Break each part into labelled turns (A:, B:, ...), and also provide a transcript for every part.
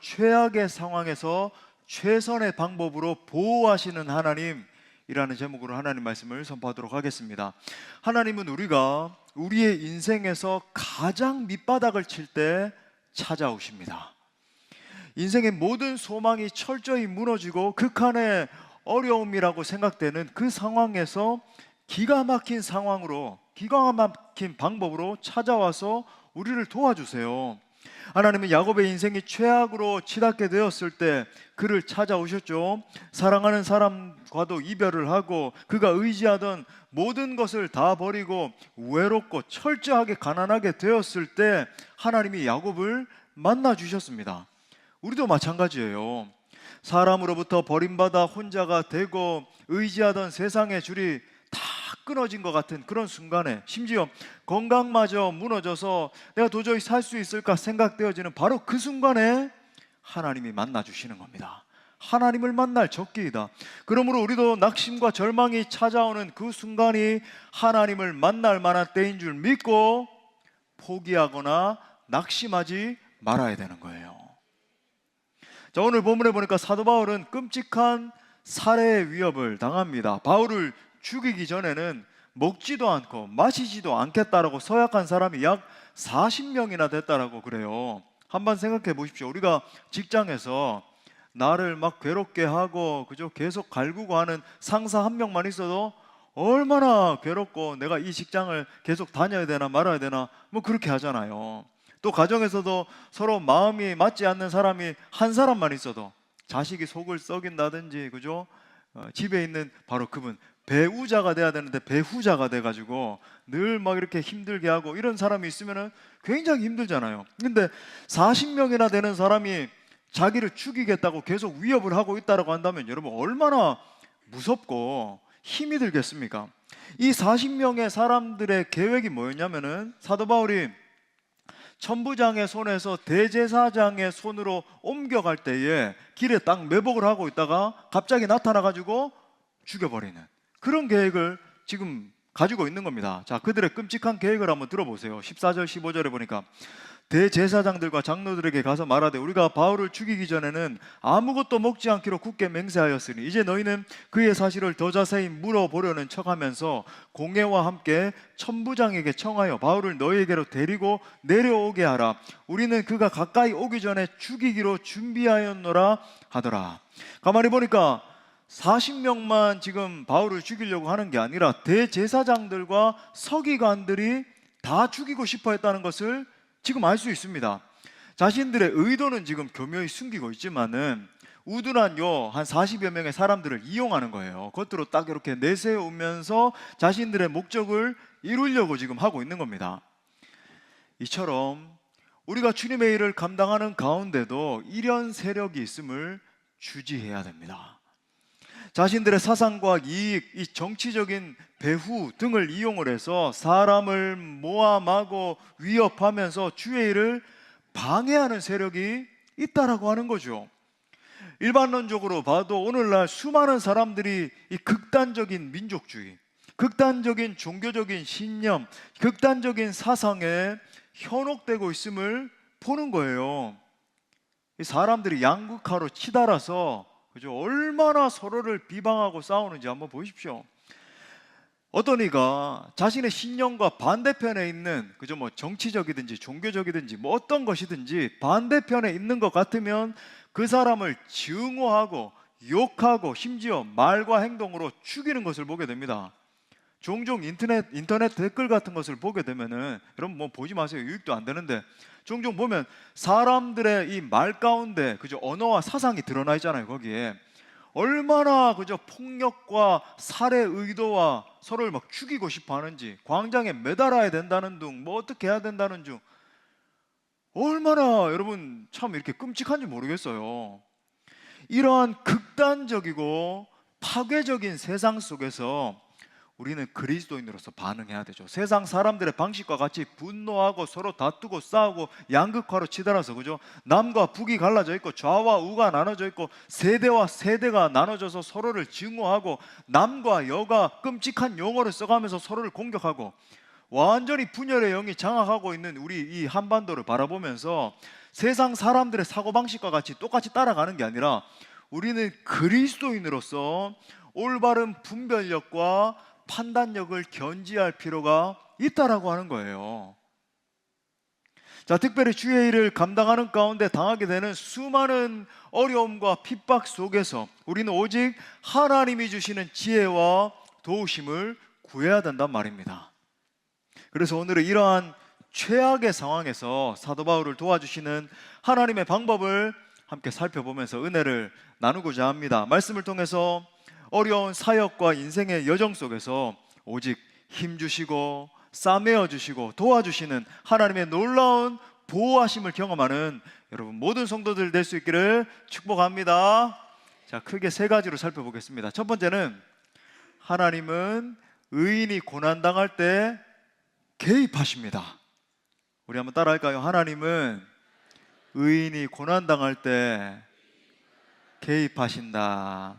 A: 최악의 상황에서 최선의 방법으로 보호하시는 하나님이라는 제목으로 하나님 말씀을 선포하도록 하겠습니다. 하나님은 우리가 우리의 인생에서 가장 밑바닥을 칠 때 찾아오십니다. 인생의 모든 소망이 철저히 무너지고 극한의 어려움이라고 생각되는 그 상황에서 기가 막힌 상황으로, 기가 막힌 방법으로 찾아와서 우리를 도와주세요. 하나님은 야곱의 인생이 최악으로 치닫게 되었을 때 그를 찾아오셨죠. 사랑하는 사람과도 이별을 하고 그가 의지하던 모든 것을 다 버리고 외롭고 철저하게 가난하게 되었을 때 하나님이 야곱을 만나 주셨습니다. 우리도 마찬가지예요. 사람으로부터 버림받아 혼자가 되고 의지하던 세상의 줄이 다 끊어진 것 같은 그런 순간에, 심지어 건강마저 무너져서 내가 도저히 살 수 있을까 생각되어지는 바로 그 순간에 하나님이 만나 주시는 겁니다. 하나님을 만날 적기이다. 그러므로 우리도 낙심과 절망이 찾아오는 그 순간이 하나님을 만날 만한 때인 줄 믿고 포기하거나 낙심하지 말아야 되는 거예요. 자, 오늘 본문에 보니까 사도 바울은 끔찍한 살해의 위협을 당합니다. 바울을 죽이기 전에는 먹지도 않고 마시지도 않겠다라고 서약한 사람이 약 40명이나 됐다라고 그래요. 한번 생각해 보십시오. 우리가 직장에서 나를 막 괴롭게 하고 그저 계속 갈구고 하는 상사 한 명만 있어도 얼마나 괴롭고 내가 이 직장을 계속 다녀야 되나 말아야 되나 뭐 그렇게 하잖아요. 또 가정에서도 서로 마음이 맞지 않는 사람이 한 사람만 있어도 자식이 속을 썩인다든지 그죠? 집에 있는 바로 그분 배우자가 돼야 되는데 배후자가 돼가지고 늘 막 이렇게 힘들게 하고 이런 사람이 있으면 굉장히 힘들잖아요. 근데 40명이나 되는 사람이 자기를 죽이겠다고 계속 위협을 하고 있다고 한다면 여러분 얼마나 무섭고 힘이 들겠습니까? 이 40명의 사람들의 계획이 뭐였냐면은 사도 바울이 천부장의 손에서 대제사장의 손으로 옮겨갈 때에 길에 딱 매복을 하고 있다가 갑자기 나타나가지고 죽여버리는 그런 계획을 지금 가지고 있는 겁니다. 자, 그들의 끔찍한 계획을 한번 들어보세요. 14절 15절에 보니까 대제사장들과 장로들에게 가서 말하되 우리가 바울을 죽이기 전에는 아무것도 먹지 않기로 굳게 맹세하였으니 이제 너희는 그의 사실을 더 자세히 물어보려는 척하면서 공회와 함께 천부장에게 청하여 바울을 너희에게로 데리고 내려오게 하라. 우리는 그가 가까이 오기 전에 죽이기로 준비하였노라 하더라. 가만히 보니까 40명만 지금 바울을 죽이려고 하는 게 아니라 대제사장들과 서기관들이 다 죽이고 싶어 했다는 것을 지금 알 수 있습니다. 자신들의 의도는 지금 교묘히 숨기고 있지만은 우둔한 요 한 40여 명의 사람들을 이용하는 거예요. 겉으로 딱 이렇게 내세우면서 자신들의 목적을 이루려고 지금 하고 있는 겁니다. 이처럼 우리가 주님의 일을 감당하는 가운데도 이런 세력이 있음을 주지해야 됩니다. 자신들의 사상과 이익, 이 정치적인 배후 등을 이용을 해서 사람을 모함하고 위협하면서 주의 일을 방해하는 세력이 있다라고 하는 거죠. 일반론적으로 봐도 오늘날 수많은 사람들이 이 극단적인 민족주의, 극단적인 종교적인 신념, 극단적인 사상에 현혹되고 있음을 보는 거예요. 이 사람들이 양극화로 치달아서 그죠? 얼마나 서로를 비방하고 싸우는지 한번 보십시오. 어떤 이가 자신의 신념과 반대편에 있는 그죠? 뭐 정치적이든지 종교적이든지 뭐 어떤 것이든지 반대편에 있는 것 같으면 그 사람을 증오하고 욕하고 심지어 말과 행동으로 죽이는 것을 보게 됩니다. 종종 인터넷 댓글 같은 것을 보게 되면은 여러분 뭐 보지 마세요. 유익도 안 되는데 종종 보면 사람들의 이 말 가운데 그저 언어와 사상이 드러나 있잖아요. 거기에 얼마나 그저 폭력과 살해 의도와 서로를 막 죽이고 싶어 하는지, 광장에 매달아야 된다는 둥, 뭐 어떻게 해야 된다는 중 얼마나 여러분 참 이렇게 끔찍한지 모르겠어요. 이러한 극단적이고 파괴적인 세상 속에서 우리는 그리스도인으로서 반응해야 되죠. 세상 사람들의 방식과 같이 분노하고 서로 다투고 싸우고 양극화로 치달아서 그죠? 남과 북이 갈라져 있고 좌와 우가 나눠져 있고 세대와 세대가 나눠져서 서로를 증오하고 남과 여가 끔찍한 용어를 써가면서 서로를 공격하고 완전히 분열의 영이 장악하고 있는 우리 이 한반도를 바라보면서 세상 사람들의 사고방식과 같이 똑같이 따라가는 게 아니라 우리는 그리스도인으로서 올바른 분별력과 판단력을 견지할 필요가 있다라고 하는 거예요. 자, 특별히 주의 일을 감당하는 가운데 당하게 되는 수많은 어려움과 핍박 속에서 우리는 오직 하나님이 주시는 지혜와 도우심을 구해야 된단 말입니다. 그래서 오늘은 이러한 최악의 상황에서 사도 바울을 도와주시는 하나님의 방법을 함께 살펴보면서 은혜를 나누고자 합니다. 말씀을 통해서 어려운 사역과 인생의 여정 속에서 오직 힘주시고 싸매어 주시고 도와주시는 하나님의 놀라운 보호하심을 경험하는 여러분 모든 성도들 될 수 있기를 축복합니다. 자, 크게 세 가지로 살펴보겠습니다. 첫 번째는 하나님은 의인이 고난당할 때 개입하십니다. 우리 한번 따라할까요? 하나님은 의인이 고난당할 때 개입하신다.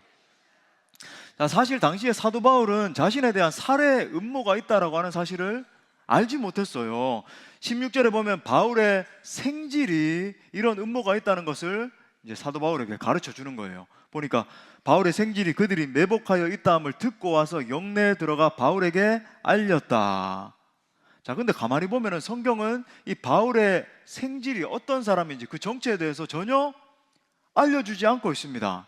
A: 자, 사실 당시에 사도 바울은 자신에 대한 살해 음모가 있다라고 하는 사실을 알지 못했어요. 16절에 보면 바울의 생질이 이런 음모가 있다는 것을 이제 사도 바울에게 가르쳐 주는 거예요. 보니까 바울의 생질이 그들이 매복하여 있다함을 듣고 와서 영내에 들어가 바울에게 알렸다. 자, 근데 가만히 보면은 성경은 이 바울의 생질이 어떤 사람인지 그 정체에 대해서 전혀 알려주지 않고 있습니다.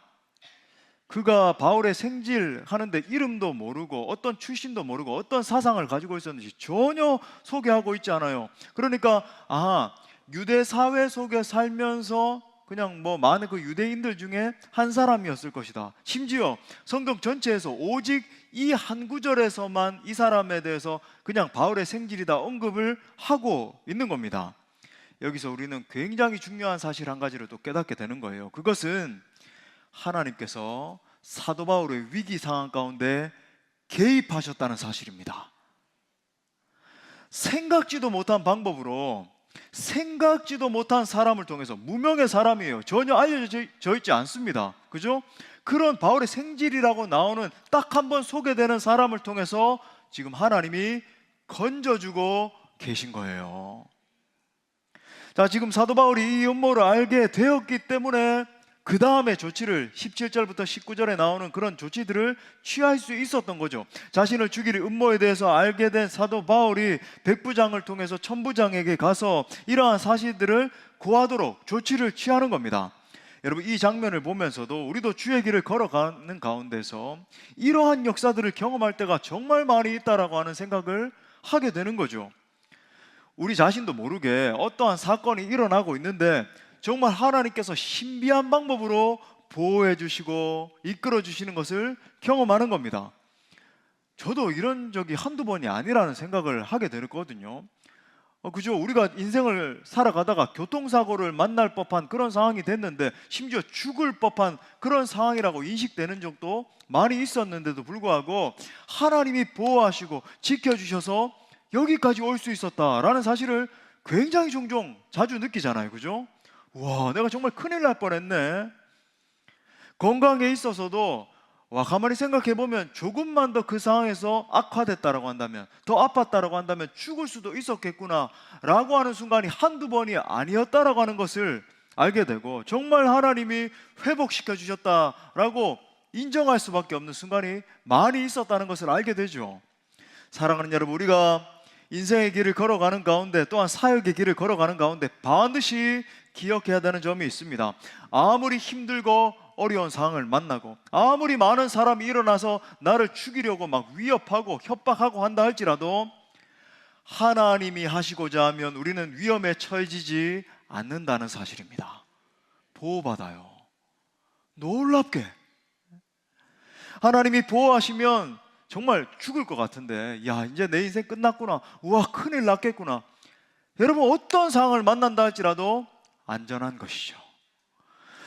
A: 그가 바울의 생질 하는데 이름도 모르고 어떤 출신도 모르고 어떤 사상을 가지고 있었는지 전혀 소개하고 있지 않아요. 그러니까 유대 사회 속에 살면서 그냥 뭐 많은 그 유대인들 중에 한 사람이었을 것이다. 심지어 성경 전체에서 오직 이 한 구절에서만 이 사람에 대해서 그냥 바울의 생질이다 언급을 하고 있는 겁니다. 여기서 우리는 굉장히 중요한 사실 한 가지를 또 깨닫게 되는 거예요. 그것은 하나님께서 사도 바울의 위기 상황 가운데 개입하셨다는 사실입니다. 생각지도 못한 방법으로 생각지도 못한 사람을 통해서, 무명의 사람이에요. 전혀 알려져 있지 않습니다. 그죠? 그런 바울의 생질이라고 나오는 딱 한 번 소개되는 사람을 통해서 지금 하나님이 건져주고 계신 거예요. 자, 지금 사도 바울이 이 음모를 알게 되었기 때문에 그 다음에 조치를 17절부터 19절에 나오는 그런 조치들을 취할 수 있었던 거죠. 자신을 죽일 음모에 대해서 알게 된 사도 바울이 백부장을 통해서 천부장에게 가서 이러한 사실들을 고하도록 조치를 취하는 겁니다. 여러분, 이 장면을 보면서도 우리도 주의 길을 걸어가는 가운데서 이러한 역사들을 경험할 때가 정말 많이 있다라고 하는 생각을 하게 되는 거죠. 우리 자신도 모르게 어떠한 사건이 일어나고 있는데 정말 하나님께서 신비한 방법으로 보호해 주시고 이끌어 주시는 것을 경험하는 겁니다. 저도 이런 적이 한두 번이 아니라는 생각을 하게 되거든요. 그죠? 우리가 인생을 살아가다가 교통사고를 만날 법한 그런 상황이 됐는데 심지어 죽을 법한 그런 상황이라고 인식되는 적도 많이 있었는데도 불구하고 하나님이 보호하시고 지켜주셔서 여기까지 올 수 있었다라는 사실을 굉장히 종종 자주 느끼잖아요. 그죠? 와, 내가 정말 큰일 날 뻔했네. 건강에 있어서도 가만히 생각해 보면 조금만 더 그 상황에서 악화됐다라고 한다면, 더 아팠다라고 한다면 죽을 수도 있었겠구나 라고 하는 순간이 한두 번이 아니었다라고 하는 것을 알게 되고, 정말 하나님이 회복시켜 주셨다라고 인정할 수밖에 없는 순간이 많이 있었다는 것을 알게 되죠. 사랑하는 여러분, 우리가 인생의 길을 걸어가는 가운데, 또한 사역의 길을 걸어가는 가운데 반드시 기억해야 되는 점이 있습니다. 아무리 힘들고 어려운 상황을 만나고 아무리 많은 사람이 일어나서 나를 죽이려고 막 위협하고 협박하고 한다 할지라도 하나님이 하시고자 하면 우리는 위험에 처해지지 않는다는 사실입니다. 보호받아요. 놀랍게 하나님이 보호하시면 정말 죽을 것 같은데, 야, 이제 내 인생 끝났구나, 우와, 큰일 났겠구나. 여러분, 어떤 상황을 만난다 할지라도 안전한 것이죠.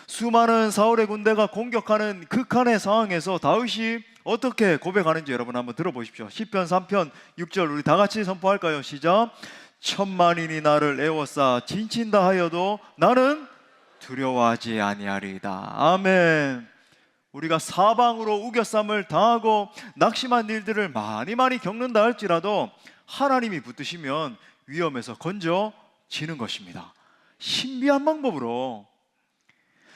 A: 수많은 사울의 군대가 공격하는 극한의 상황에서 다윗이 어떻게 고백하는지 여러분 한번 들어보십시오. 시편 3편 6절 우리 다 같이 선포할까요? 시작. 천만인이 나를 애워싸 진친다 하여도 나는 두려워하지 아니하리이다. 아멘. 우리가 사방으로 우겨쌈을 당하고 낙심한 일들을 많이 겪는다 할지라도 하나님이 붙드시면 위험에서 건져지는 것입니다. 신비한 방법으로.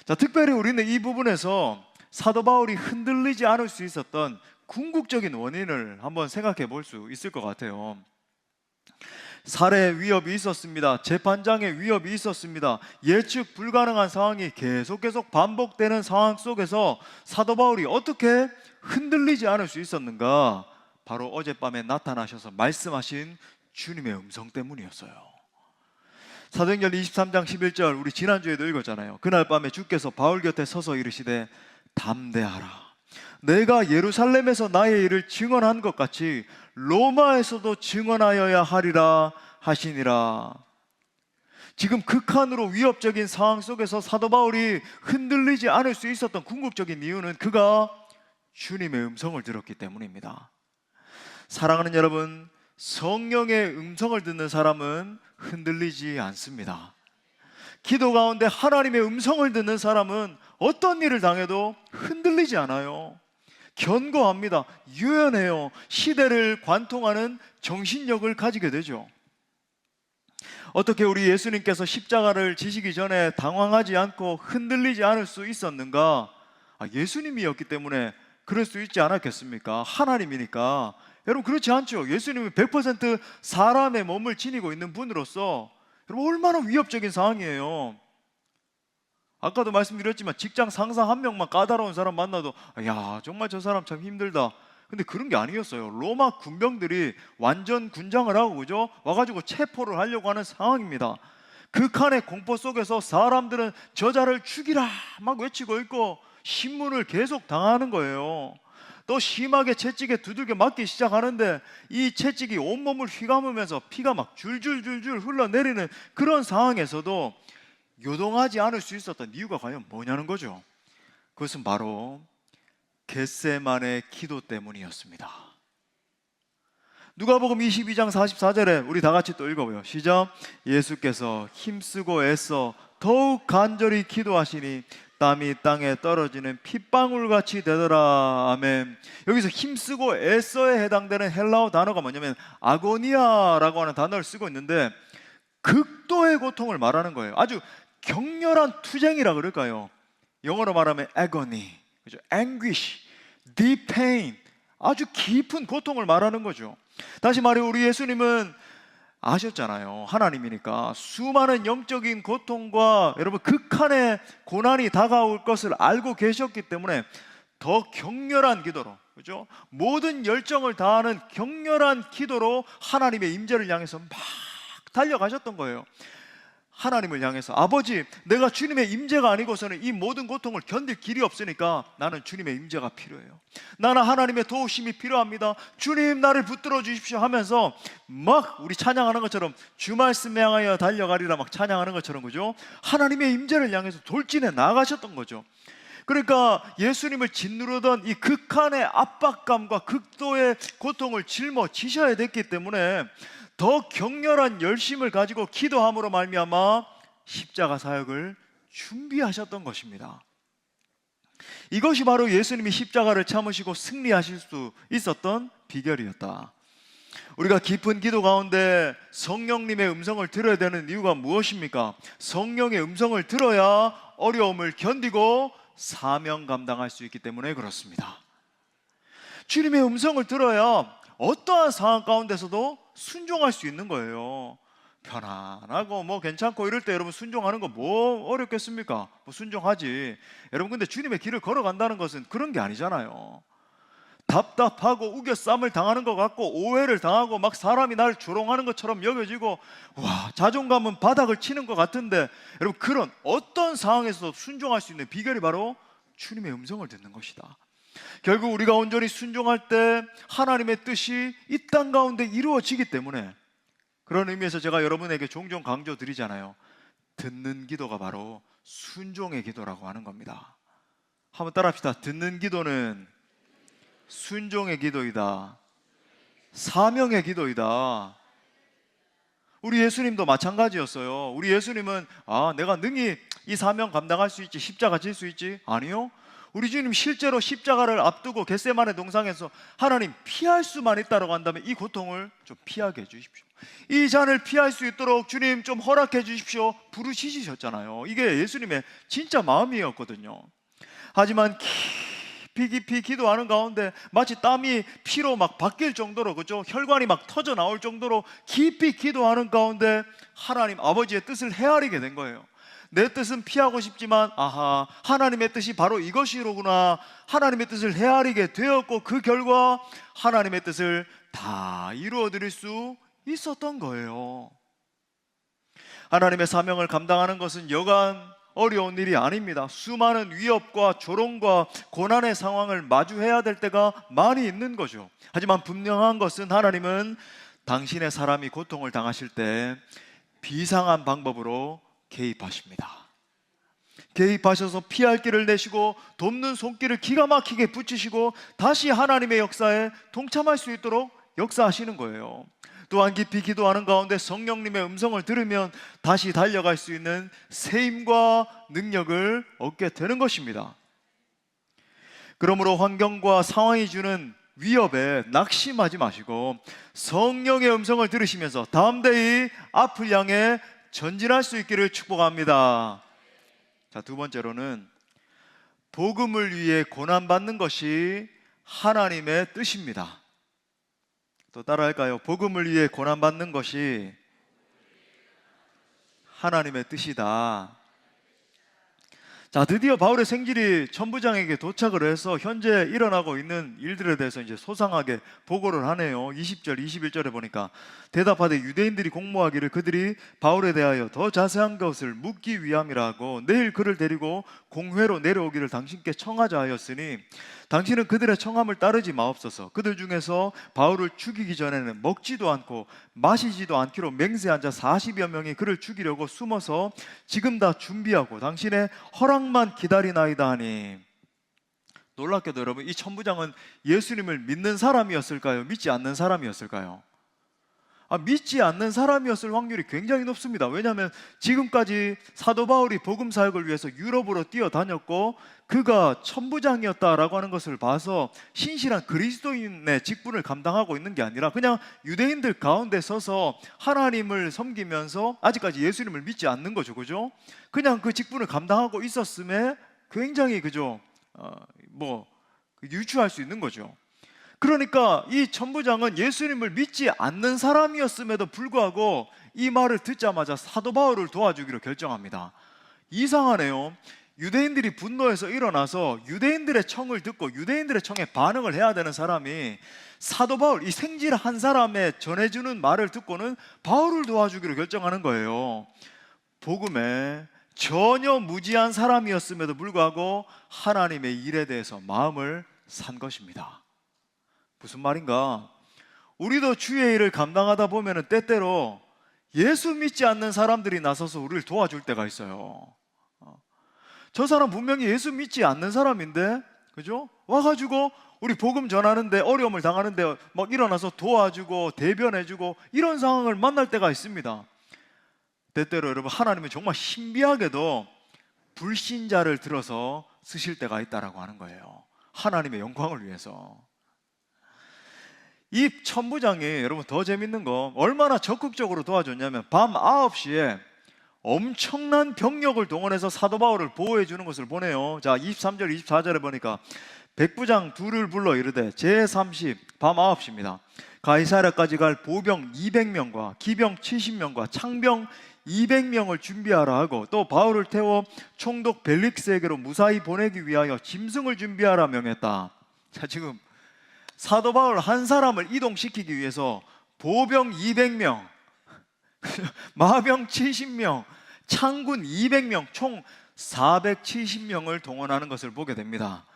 A: 자, 특별히 우리는 이 부분에서 사도 바울이 흔들리지 않을 수 있었던 궁극적인 원인을 한번 생각해 볼 수 있을 것 같아요. 살해 위협이 있었습니다. 재판장의 위협이 있었습니다. 예측 불가능한 상황이 계속 반복되는 상황 속에서 사도 바울이 어떻게 흔들리지 않을 수 있었는가? 바로 어젯밤에 나타나셔서 말씀하신 주님의 음성 때문이었어요. 사도행전 23장 11절, 우리 지난주에도 읽었잖아요. 그날 밤에 주께서 바울 곁에 서서 이르시되 담대하라, 내가 예루살렘에서 나의 일을 증언한 것 같이 로마에서도 증언하여야 하리라 하시니라. 지금 극한으로 위협적인 상황 속에서 사도 바울이 흔들리지 않을 수 있었던 궁극적인 이유는 그가 주님의 음성을 들었기 때문입니다. 사랑하는 여러분, 성령의 음성을 듣는 사람은 흔들리지 않습니다. 기도 가운데 하나님의 음성을 듣는 사람은 어떤 일을 당해도 흔들리지 않아요. 견고합니다. 유연해요. 시대를 관통하는 정신력을 가지게 되죠. 어떻게 우리 예수님께서 십자가를 지시기 전에 당황하지 않고 흔들리지 않을 수 있었는가? 예수님이었기 때문에 그럴 수 있지 않았겠습니까? 하나님이니까. 여러분, 그렇지 않죠? 예수님은 100% 사람의 몸을 지니고 있는 분으로서 여러분, 얼마나 위협적인 상황이에요. 아까도 말씀드렸지만 직장 상사 한 명만 까다로운 사람 만나도 야, 정말 저 사람 참 힘들다. 근데 그런 게 아니었어요. 로마 군병들이 완전 군장을 하고, 그죠? 와가지고 체포를 하려고 하는 상황입니다. 극한의 공포 속에서 사람들은 저자를 죽이라 막 외치고 있고 신문을 계속 당하는 거예요. 또 심하게 채찍에 두들겨 맞기 시작하는데 이 채찍이 온몸을 휘감으면서 피가 막 줄줄줄줄 흘러내리는 그런 상황에서도 요동하지 않을 수 있었던 이유가 과연 뭐냐는 거죠. 그것은 바로 겟세마네 기도 때문이었습니다. 누가복음 22장 44절에 우리 다 같이 또 읽어봐요. 시작. 예수께서 힘쓰고 애써 더욱 간절히 기도하시니 땀이 땅에 떨어지는 핏방울같이 되더라. 아멘. 여기서 힘쓰고 애써에 해당되는 헬라어 단어가 뭐냐면 아고니아라고 하는 단어를 쓰고 있는데 극도의 고통을 말하는 거예요. 아주 격렬한 투쟁이라 그럴까요? 영어로 말하면 agony, 그죠? anguish, deep pain, 아주 깊은 고통을 말하는 거죠. 다시 말해 우리 예수님은 아셨잖아요. 하나님이니까 수많은 영적인 고통과 여러분 극한의 고난이 다가올 것을 알고 계셨기 때문에 더 격렬한 기도로, 그죠? 모든 열정을 다하는 격렬한 기도로 하나님의 임재를 향해서 막 달려가셨던 거예요. 하나님을 향해서 아버지, 내가 주님의 임재가 아니고서는 이 모든 고통을 견딜 길이 없으니까 나는 주님의 임재가 필요해요. 나는 하나님의 도우심이 필요합니다. 주님 나를 붙들어 주십시오 하면서 막 우리 찬양하는 것처럼 주 말씀에 향하여 달려가리라 막 찬양하는 것처럼, 그죠? 하나님의 임재를 향해서 돌진해 나가셨던 거죠. 그러니까 예수님을 짓누르던 이 극한의 압박감과 극도의 고통을 짊어지셔야 됐기 때문에 더 격렬한 열심을 가지고 기도함으로 말미암아 십자가 사역을 준비하셨던 것입니다. 이것이 바로 예수님이 십자가를 참으시고 승리하실 수 있었던 비결이었다. 우리가 깊은 기도 가운데 성령님의 음성을 들어야 되는 이유가 무엇입니까? 성령의 음성을 들어야 어려움을 견디고 사명 감당할 수 있기 때문에 그렇습니다. 주님의 음성을 들어야 어떠한 상황 가운데서도 순종할 수 있는 거예요. 편안하고 뭐 괜찮고 이럴 때 여러분 순종하는 거 뭐 어렵겠습니까? 뭐 순종하지. 여러분, 근데 주님의 길을 걸어간다는 것은 그런 게 아니잖아요. 답답하고 우겨쌈을 당하는 것 같고 오해를 당하고 막 사람이 날 조롱하는 것처럼 여겨지고 와, 자존감은 바닥을 치는 것 같은데 여러분, 그런 어떤 상황에서도 순종할 수 있는 비결이 바로 주님의 음성을 듣는 것이다. 결국 우리가 온전히 순종할 때 하나님의 뜻이 이 땅 가운데 이루어지기 때문에, 그런 의미에서 제가 여러분에게 종종 강조드리잖아요. 듣는 기도가 바로 순종의 기도라고 하는 겁니다. 한번 따라합시다. 듣는 기도는 순종의 기도이다. 사명의 기도이다. 우리 예수님도 마찬가지였어요. 우리 예수님은 내가 능히 이 사명 감당할 수 있지, 십자가 질 수 있지? 아니요. 우리 주님 실제로 십자가를 앞두고 겟세마네 동상에서 하나님 피할 수만 있다라고 한다면 이 고통을 좀 피하게 해주십시오. 이 잔을 피할 수 있도록 주님 좀 허락해 주십시오. 부르짖으셨잖아요. 이게 예수님의 진짜 마음이었거든요. 하지만 깊이 기도하는 가운데 마치 땀이 피로 막 바뀔 정도로, 그죠? 혈관이 막 터져 나올 정도로 깊이 기도하는 가운데 하나님 아버지의 뜻을 헤아리게 된 거예요. 내 뜻은 피하고 싶지만 아하, 하나님의 뜻이 바로 이것이로구나. 하나님의 뜻을 헤아리게 되었고 그 결과 하나님의 뜻을 다 이루어 드릴 수 있었던 거예요. 하나님의 사명을 감당하는 것은 여간 어려운 일이 아닙니다. 수많은 위협과 조롱과 고난의 상황을 마주해야 될 때가 많이 있는 거죠. 하지만 분명한 것은 하나님은 당신의 사람이 고통을 당하실 때 비상한 방법으로 개입하십니다. 개입하셔서 피할 길을 내시고 돕는 손길을 기가 막히게 붙이시고 다시 하나님의 역사에 동참할 수 있도록 역사하시는 거예요. 또한 깊이 기도하는 가운데 성령님의 음성을 들으면 다시 달려갈 수 있는 세임과 능력을 얻게 되는 것입니다. 그러므로 환경과 상황이 주는 위협에 낙심하지 마시고 성령의 음성을 들으시면서 담대히 앞을 향해 전진할 수 있기를 축복합니다. 자, 두 번째로는 복음을 위해 고난받는 것이 하나님의 뜻입니다. 또 따라할까요? 복음을 위해 고난받는 것이 하나님의 뜻이다. 자, 드디어 바울의 생질이 천부장에게 도착을 해서 현재 일어나고 있는 일들에 대해서 이제 소상하게 보고를 하네요. 20절, 21절에 보니까 대답하되 유대인들이 공모하기를 그들이 바울에 대하여 더 자세한 것을 묻기 위함이라고 내일 그를 데리고 공회로 내려오기를 당신께 청하자 하였으니 당신은 그들의 청함을 따르지 마옵소서. 그들 중에서 바울을 죽이기 전에는 먹지도 않고 마시지도 않기로 맹세한 자 40여 명이 그를 죽이려고 숨어서 지금 다 준비하고 당신의 허락만 기다리나이다 하니. 놀랍게도 여러분, 이 천부장은 예수님을 믿는 사람이었을까요? 믿지 않는 사람이었을까요? 믿지 않는 사람이었을 확률이 굉장히 높습니다. 왜냐하면 지금까지 사도 바울이 복음 사역을 위해서 유럽으로 뛰어다녔고 그가 천부장이었다라고 하는 것을 봐서 신실한 그리스도인의 직분을 감당하고 있는 게 아니라 그냥 유대인들 가운데 서서 하나님을 섬기면서 아직까지 예수님을 믿지 않는 거죠. 그죠? 그냥 그 직분을 감당하고 있었음에 굉장히 유추할 수 있는 거죠. 그러니까 이 천부장은 예수님을 믿지 않는 사람이었음에도 불구하고 이 말을 듣자마자 사도 바울을 도와주기로 결정합니다. 이상하네요. 유대인들이 분노해서 일어나서 유대인들의 청을 듣고 유대인들의 청에 반응을 해야 되는 사람이 사도 바울, 이 생질 한 사람의 전해주는 말을 듣고는 바울을 도와주기로 결정하는 거예요. 복음에 전혀 무지한 사람이었음에도 불구하고 하나님의 일에 대해서 마음을 산 것입니다. 무슨 말인가? 우리도 주의 일을 감당하다 보면 때때로 예수 믿지 않는 사람들이 나서서 우리를 도와줄 때가 있어요. 저 사람 분명히 예수 믿지 않는 사람인데, 그죠? 와가지고 우리 복음 전하는데 어려움을 당하는데 막 일어나서 도와주고 대변해주고 이런 상황을 만날 때가 있습니다. 때때로 여러분, 하나님은 정말 신비하게도 불신자를 들어서 쓰실 때가 있다라고 하는 거예요. 하나님의 영광을 위해서. 이 천부장이 여러분 더 재밌는 거 얼마나 적극적으로 도와줬냐면 밤 9시에 엄청난 병력을 동원해서 사도 바울을 보호해 주는 것을 보내요. 자, 23절 24절에 보니까 백부장 둘을 불러 이르되 제30 밤 9시입니다. 가이사랴까지 갈 보병 200명과 기병 70명과 창병 200명을 준비하라 하고 또 바울을 태워 총독 벨릭스에게로 무사히 보내기 위하여 짐승을 준비하라 명했다. 자, 지금 사도 바울 한 사람을 이동시키기 위해서 보병 200명, 마병 70명, 창군 200명, 총 470명을 동원하는 것을 보게 됩니다.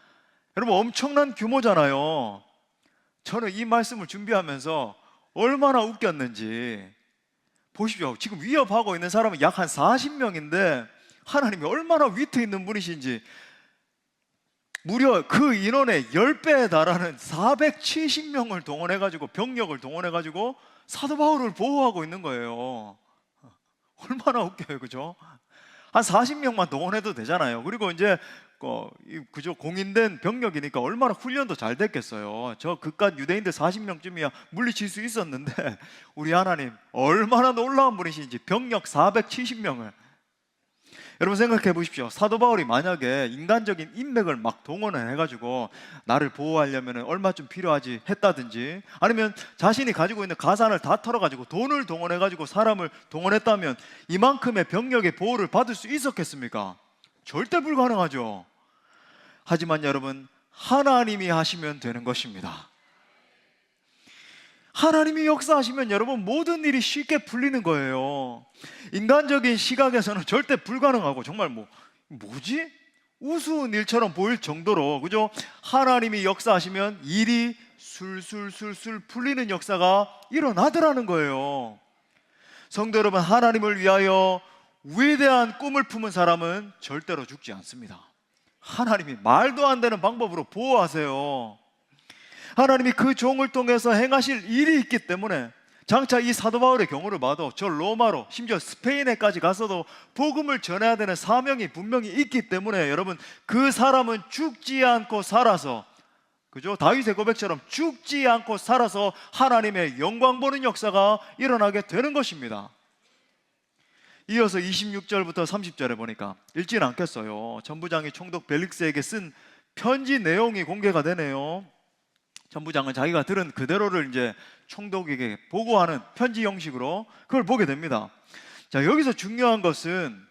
A: 여러분, 엄청난 규모잖아요. 저는 이 말씀을 준비하면서 얼마나 웃겼는지 보십시오. 지금 위협하고 있는 사람은 약 한 40명인데 하나님이 얼마나 위트 있는 분이신지 무려 그 인원의 10배에 달하는 470명을 동원해가지고 병력을 동원해가지고 사도 바울을 보호하고 있는 거예요. 얼마나 웃겨요, 그죠? 한 40명만 동원해도 되잖아요. 그리고 이제 그저 공인된 병력이니까 얼마나 훈련도 잘 됐겠어요. 저 그깟 유대인들 40명쯤이야 물리칠 수 있었는데 우리 하나님 얼마나 놀라운 분이신지 병력 470명을. 여러분 생각해 보십시오. 사도 바울이 만약에 인간적인 인맥을 막 동원을 해가지고 나를 보호하려면 얼마쯤 필요하지 했다든지, 아니면 자신이 가지고 있는 가산을 다 털어가지고 돈을 동원해가지고 사람을 동원했다면 이만큼의 병력의 보호를 받을 수 있었겠습니까? 절대 불가능하죠. 하지만 여러분, 하나님이 하시면 되는 것입니다. 하나님이 역사하시면 여러분 모든 일이 쉽게 풀리는 거예요. 인간적인 시각에서는 절대 불가능하고 정말 뭐지? 우스운 일처럼 보일 정도로, 그죠? 하나님이 역사하시면 일이 술술술술 풀리는 역사가 일어나더라는 거예요. 성도 여러분, 하나님을 위하여 위대한 꿈을 품은 사람은 절대로 죽지 않습니다. 하나님이 말도 안 되는 방법으로 보호하세요. 하나님이 그 종을 통해서 행하실 일이 있기 때문에, 장차 이 사도 바울의 경우를 봐도 저 로마로, 심지어 스페인에까지 가서도 복음을 전해야 되는 사명이 분명히 있기 때문에 여러분, 그 사람은 죽지 않고 살아서, 그죠? 다윗의 고백처럼 죽지 않고 살아서 하나님의 영광 보는 역사가 일어나게 되는 것입니다. 이어서 26절부터 30절에 보니까 읽지는 않겠어요. 전부장이 총독 벨릭스에게 쓴 편지 내용이 공개가 되네요. 전부장은 자기가 들은 그대로를 이제 총독에게 보고하는 편지 형식으로 그걸 보게 됩니다. 자, 여기서 중요한 것은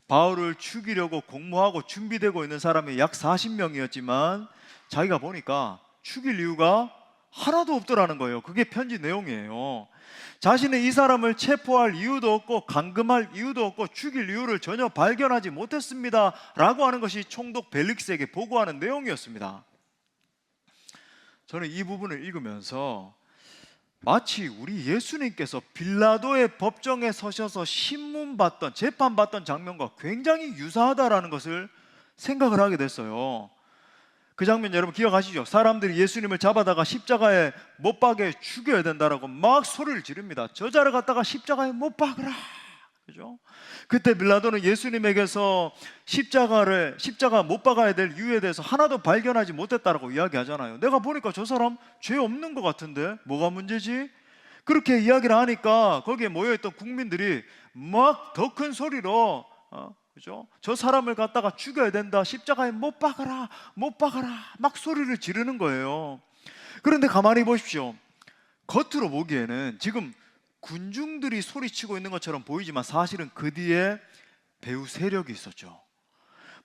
A: 바울을 죽이려고 공모하고 준비되고 있는 사람이 약 40명이었지만 자기가 보니까 죽일 이유가 하나도 없더라는 거예요. 그게 편지 내용이에요. 자신은 이 사람을 체포할 이유도 없고 감금할 이유도 없고 죽일 이유를 전혀 발견하지 못했습니다 라고 하는 것이 총독 벨릭스에게 보고하는 내용이었습니다. 저는 이 부분을 읽으면서 마치 우리 예수님께서 빌라도의 법정에 서셔서 신문받던, 재판받던 장면과 굉장히 유사하다라는 것을 생각을 하게 됐어요. 그 장면 여러분 기억하시죠? 사람들이 예수님을 잡아다가 십자가에 못 박게 죽여야 된다라고 막 소리를 지릅니다. 저자를 갖다가 십자가에 못 박으라, 그죠? 그때 빌라도는 예수님에게서 십자가 못 박아야 될 이유에 대해서 하나도 발견하지 못했다라고 이야기하잖아요. 내가 보니까 저 사람 죄 없는 것 같은데 뭐가 문제지? 그렇게 이야기를 하니까 거기에 모여있던 국민들이 막 더 큰 소리로 그죠? 저 사람을 갖다가 죽여야 된다, 십자가에 못 박아라, 못 박아라 막 소리를 지르는 거예요. 그런데 가만히 보십시오. 겉으로 보기에는 지금 군중들이 소리치고 있는 것처럼 보이지만 사실은 그 뒤에 배후 세력이 있었죠.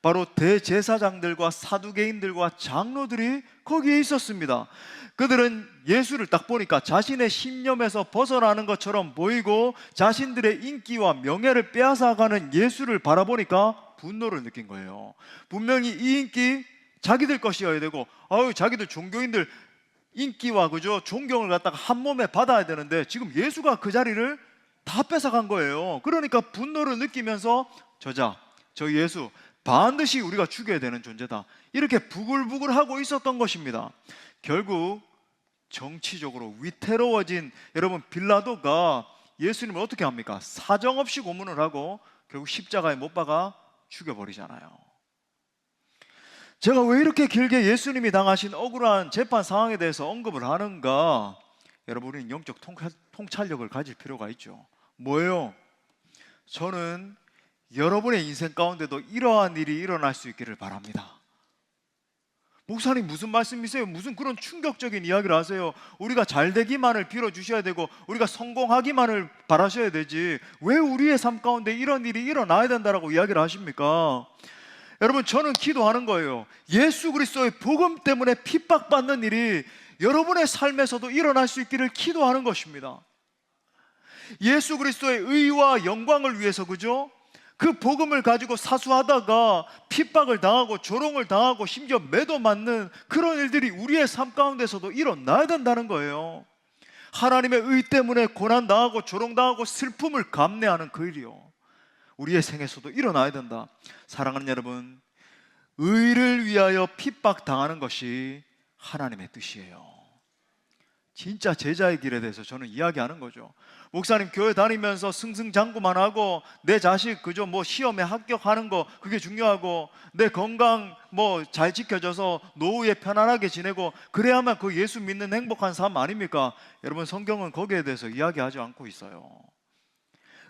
A: 바로 대제사장들과 사두개인들과 장로들이 거기에 있었습니다. 그들은 예수를 딱 보니까 자신의 신념에서 벗어나는 것처럼 보이고 자신들의 인기와 명예를 빼앗아가는 예수를 바라보니까 분노를 느낀 거예요. 분명히 이 인기 자기들 것이어야 되고, 자기들 종교인들 인기와 그죠 존경을 갖다가 한 몸에 받아야 되는데 지금 예수가 그 자리를 다 뺏어간 거예요. 그러니까 분노를 느끼면서 저 예수 반드시 우리가 죽여야 되는 존재다, 이렇게 부글부글하고 있었던 것입니다. 결국 정치적으로 위태로워진 여러분 빌라도가 예수님을 어떻게 합니까? 사정없이 고문을 하고 결국 십자가에 못 박아 죽여버리잖아요. 제가 왜 이렇게 길게 예수님이 당하신 억울한 재판 상황에 대해서 언급을 하는가? 여러분, 우리는 영적 통찰력을 가질 필요가 있죠. 뭐예요? 저는 여러분의 인생 가운데도 이러한 일이 일어날 수 있기를 바랍니다. 목사님 무슨 말씀이세요? 무슨 그런 충격적인 이야기를 하세요? 우리가 잘 되기만을 빌어주셔야 되고 우리가 성공하기만을 바라셔야 되지 왜 우리의 삶 가운데 이런 일이 일어나야 된다라고 이야기를 하십니까? 여러분, 저는 기도하는 거예요. 예수 그리스도의 복음 때문에 핍박받는 일이 여러분의 삶에서도 일어날 수 있기를 기도하는 것입니다. 예수 그리스도의 의와 영광을 위해서, 그죠? 그 복음을 가지고 사수하다가 핍박을 당하고 조롱을 당하고 심지어 매도 맞는 그런 일들이 우리의 삶 가운데서도 일어나야 된다는 거예요. 하나님의 의 때문에 고난당하고 조롱당하고 슬픔을 감내하는 그 일이요, 우리의 생에서도 일어나야 된다. 사랑하는 여러분, 의를 위하여 핍박당하는 것이 하나님의 뜻이에요. 진짜 제자의 길에 대해서 저는 이야기하는 거죠. 목사님, 교회 다니면서 승승장구만 하고 내 자식 그저 뭐 시험에 합격하는 거 그게 중요하고 내 건강 뭐 잘 지켜져서 노후에 편안하게 지내고 그래야만 그 예수 믿는 행복한 삶 아닙니까? 여러분, 성경은 거기에 대해서 이야기하지 않고 있어요.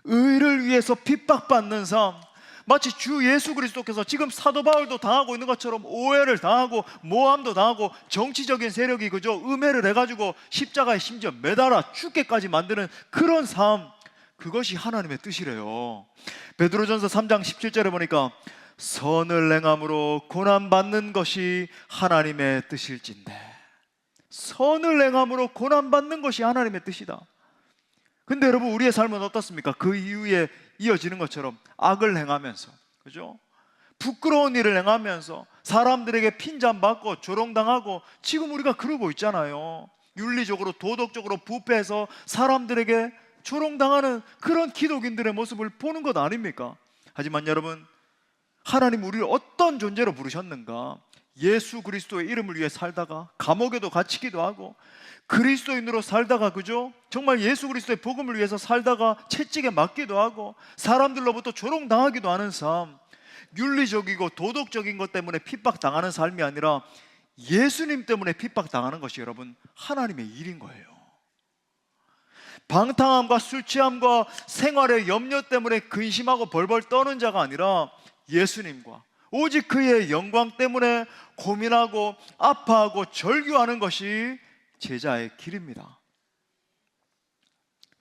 A: 의를 위해서 핍박받는 삶, 마치 주 예수 그리스도께서 지금 사도 바울도 당하고 있는 것처럼 오해를 당하고 모함도 당하고 정치적인 세력이 그저 음해를 해가지고 십자가에 심지어 매달아 죽게까지 만드는 그런 삶, 그것이 하나님의 뜻이래요. 베드로전서 3장 17절에 보니까 선을 행함으로 고난받는 것이 하나님의 뜻일진데, 선을 행함으로 고난받는 것이 하나님의 뜻이다. 근데 여러분, 우리의 삶은 어떻습니까? 그 이후에 이어지는 것처럼 악을 행하면서, 그죠? 부끄러운 일을 행하면서 사람들에게 핀잔받고 조롱당하고 지금 우리가 그러고 있잖아요. 윤리적으로 도덕적으로 부패해서 사람들에게 조롱당하는 그런 기독인들의 모습을 보는 것 아닙니까? 하지만 여러분, 하나님 우리를 어떤 존재로 부르셨는가? 예수 그리스도의 이름을 위해 살다가 감옥에도 갇히기도 하고 그리스도인으로 살다가, 그죠? 정말 예수 그리스도의 복음을 위해서 살다가 채찍에 맞기도 하고 사람들로부터 조롱당하기도 하는 삶, 윤리적이고 도덕적인 것 때문에 핍박당하는 삶이 아니라 예수님 때문에 핍박당하는 것이 여러분 하나님의 일인 거예요. 방탕함과 술 취함과 생활의 염려 때문에 근심하고 벌벌 떠는 자가 아니라 예수님과 오직 그의 영광 때문에 고민하고 아파하고 절규하는 것이 제자의 길입니다.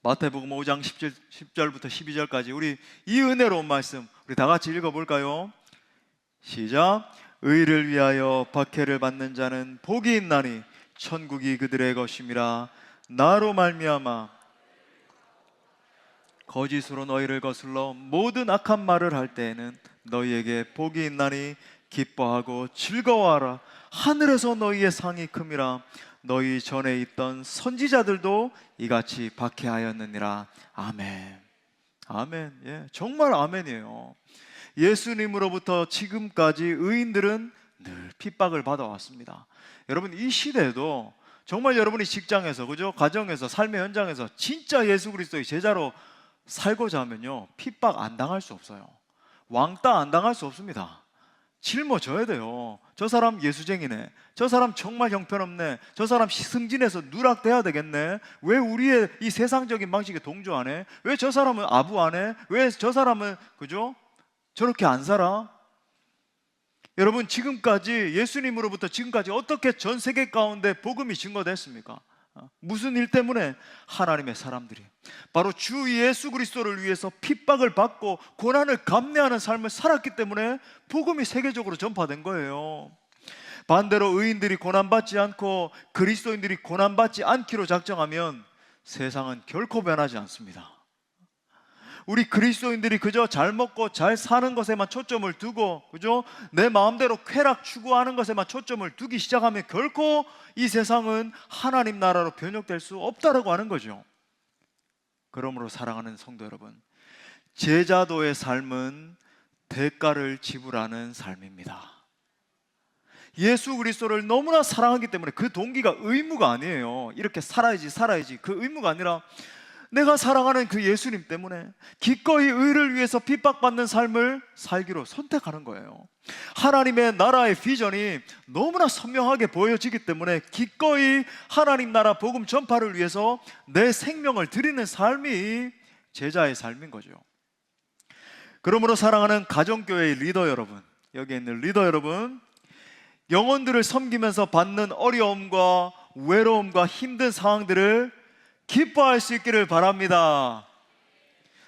A: 마태복음 5장 10절부터 12절까지 우리 이 은혜로운 말씀 우리 다 같이 읽어볼까요? 시작. 의를 위하여 박해를 받는 자는 복이 있나니 천국이 그들의 것임이라. 나로 말미암아 거짓으로 너희를 거슬러 모든 악한 말을 할 때에는 너희에게 복이 있나니 기뻐하고 즐거워하라. 하늘에서 너희의 상이 큼이라. 너희 전에 있던 선지자들도 이같이 박해하였느니라. 아멘. 아멘. 예, 정말 아멘이에요. 예수님으로부터 지금까지 의인들은 늘 핍박을 받아왔습니다. 여러분, 이 시대에도 정말 여러분이 직장에서, 그죠? 가정에서, 삶의 현장에서 진짜 예수 그리스도의 제자로 살고자 하면요, 핍박 안 당할 수 없어요. 왕따 안 당할 수 없습니다. 짊어져야 돼요. 저 사람 예수쟁이네, 저 사람 정말 형편없네, 저 사람 승진해서 누락돼야 되겠네, 왜 우리의 이 세상적인 방식에 동조하네, 왜 저 사람은 아부하네, 왜 저 사람은, 그죠? 저렇게 안 살아? 여러분, 지금까지 예수님으로부터 지금까지 어떻게 전 세계 가운데 복음이 증거됐습니까? 무슨 일 때문에? 하나님의 사람들이 바로 주 예수 그리스도를 위해서 핍박을 받고 고난을 감내하는 삶을 살았기 때문에 복음이 세계적으로 전파된 거예요. 반대로 의인들이 고난받지 않고 그리스도인들이 고난받지 않기로 작정하면 세상은 결코 변하지 않습니다. 우리 그리스도인들이 그저 잘 먹고 잘 사는 것에만 초점을 두고, 그죠? 내 마음대로 쾌락 추구하는 것에만 초점을 두기 시작하면 결코 이 세상은 하나님 나라로 변혁될 수 없다라고 하는 거죠. 그러므로 사랑하는 성도 여러분, 제자도의 삶은 대가를 지불하는 삶입니다. 예수 그리스도를 너무나 사랑하기 때문에 그 동기가 의무가 아니에요. 이렇게 살아야지 그 의무가 아니라 내가 사랑하는 그 예수님 때문에 기꺼이 의를 위해서 핍박받는 삶을 살기로 선택하는 거예요. 하나님의 나라의 비전이 너무나 선명하게 보여지기 때문에 기꺼이 하나님 나라 복음 전파를 위해서 내 생명을 드리는 삶이 제자의 삶인 거죠. 그러므로 사랑하는 가정교회의 리더 여러분, 여기 있는 리더 여러분, 영혼들을 섬기면서 받는 어려움과 외로움과 힘든 상황들을 기뻐할 수 있기를 바랍니다.